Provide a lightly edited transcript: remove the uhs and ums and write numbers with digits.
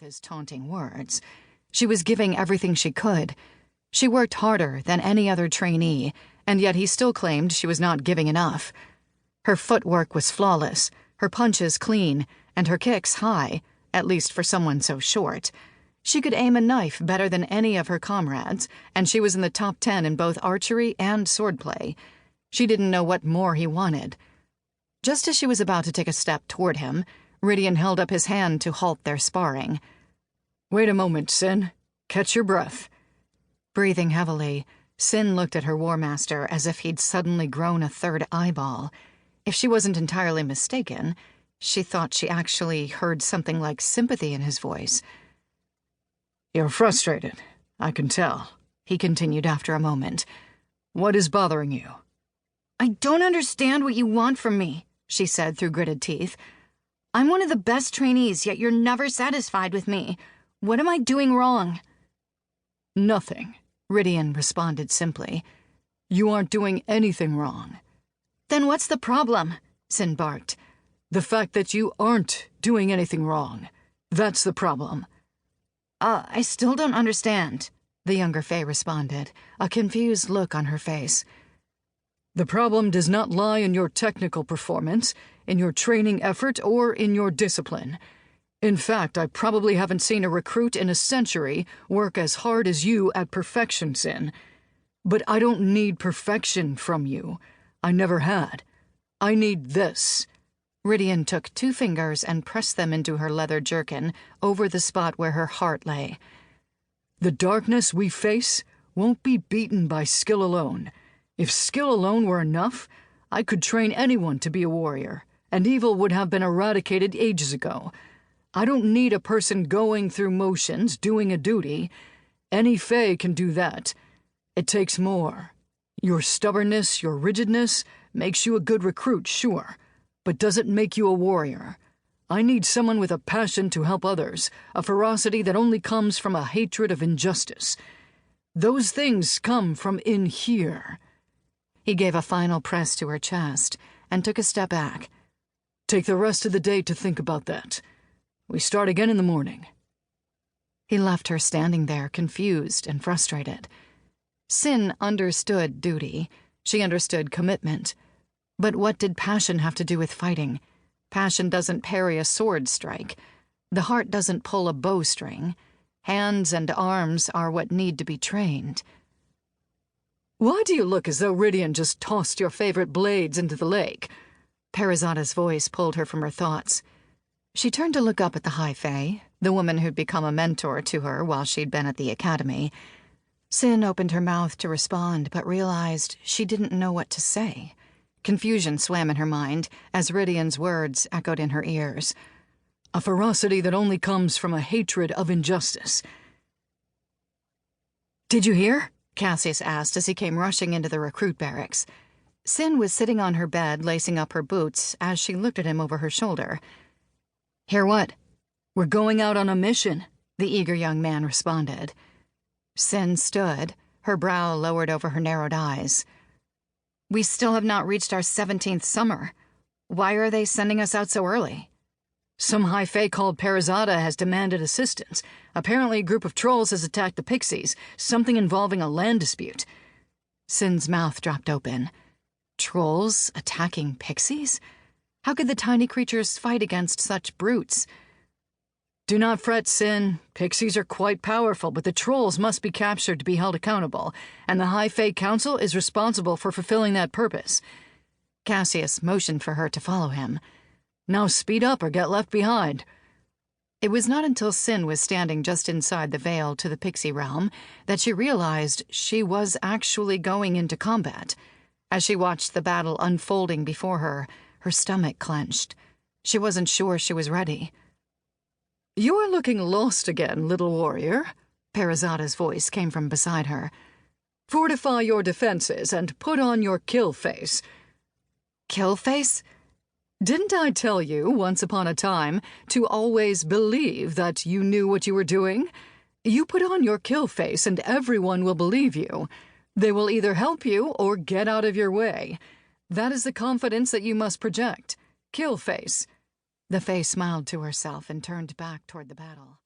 his taunting words. She was giving everything she could. She worked harder than any other trainee, and yet he still claimed she was not giving enough. Her footwork was flawless, her punches clean, and her kicks high, at least for someone so short. She could aim a knife better than any of her comrades, and she was in the top 10 in both archery and swordplay. She didn't know what more he wanted. Just as she was about to take a step toward him, Ridian held up his hand to halt their sparring. "Wait a moment, Sin. Catch your breath." Breathing heavily, Sin looked at her war master as if he'd suddenly grown a third eyeball. If she wasn't entirely mistaken, she thought she actually heard something like sympathy in his voice. "You're frustrated, I can tell," he continued after a moment. "What is bothering you?" "I don't understand what you want from me," she said through gritted teeth. "I'm one of the best trainees, yet you're never satisfied with me. What am I doing wrong?" "Nothing," Ridian responded simply. "You aren't doing anything wrong." "Then what's the problem?" Sin barked. "The fact that you aren't doing anything wrong. That's the problem." I still don't understand," the younger Fae responded, a confused look on her face. "The problem does not lie in your technical performance, in your training effort, or in your discipline. In fact, I probably haven't seen a recruit in a century work as hard as you at perfection, Sin. But I don't need perfection from you. I never had. I need this." Ridian took 2 fingers and pressed them into her leather jerkin over the spot where her heart lay. "The darkness we face won't be beaten by skill alone. If skill alone were enough, I could train anyone to be a warrior, and evil would have been eradicated ages ago. I don't need a person going through motions, doing a duty. Any Fae can do that. It takes more. Your stubbornness, your rigidness, makes you a good recruit, sure. But does it make you a warrior? I need someone with a passion to help others, a ferocity that only comes from a hatred of injustice. Those things come from in here." He gave a final press to her chest and took a step back. "Take the rest of the day to think about that. We start again in the morning." He left her standing there, confused and frustrated. Sin understood duty. She understood commitment. But what did passion have to do with fighting? Passion doesn't parry a sword strike. The heart doesn't pull a bowstring. Hands and arms are what need to be trained. "Why do you look as though Ridian just tossed your favorite blades into the lake?" Parizada's voice pulled her from her thoughts. She turned to look up at the High Fae, the woman who'd become a mentor to her while she'd been at the academy. Sin opened her mouth to respond, but realized she didn't know what to say. Confusion swam in her mind as Ridian's words echoed in her ears. "A ferocity that only comes from a hatred of injustice." "Did you hear?" Cassius asked as he came rushing into the recruit barracks. Sin was sitting on her bed, lacing up her boots, as she looked at him over her shoulder. "Hear what?" "We're going out on a mission," the eager young man responded. Sin stood, her brow lowered over her narrowed eyes. "We still have not reached our 17th summer. Why are they sending us out so early?" "Some High Fae called Parizada has demanded assistance. Apparently a group of trolls has attacked the Pixies, something involving a land dispute." Sin's mouth dropped open. Trolls attacking Pixies? How could the tiny creatures fight against such brutes? "Do not fret, Sin. Pixies are quite powerful, but the trolls must be captured to be held accountable, and the High Fae Council is responsible for fulfilling that purpose." Cassius motioned for her to follow him. "Now speed up or get left behind." It was not until Sin was standing just inside the veil to the Pixie realm that she realized she was actually going into combat. As she watched the battle unfolding before her, her stomach clenched. She wasn't sure she was ready. "You are looking lost again, little warrior," Parizada's voice came from beside her. "Fortify your defenses and put on your kill face." Kill face? "Didn't I tell you, once upon a time, to always believe that you knew what you were doing? You put on your kill face and everyone will believe you. They will either help you or get out of your way. That is the confidence that you must project. Kill face." The Fae smiled to herself and turned back toward the battle.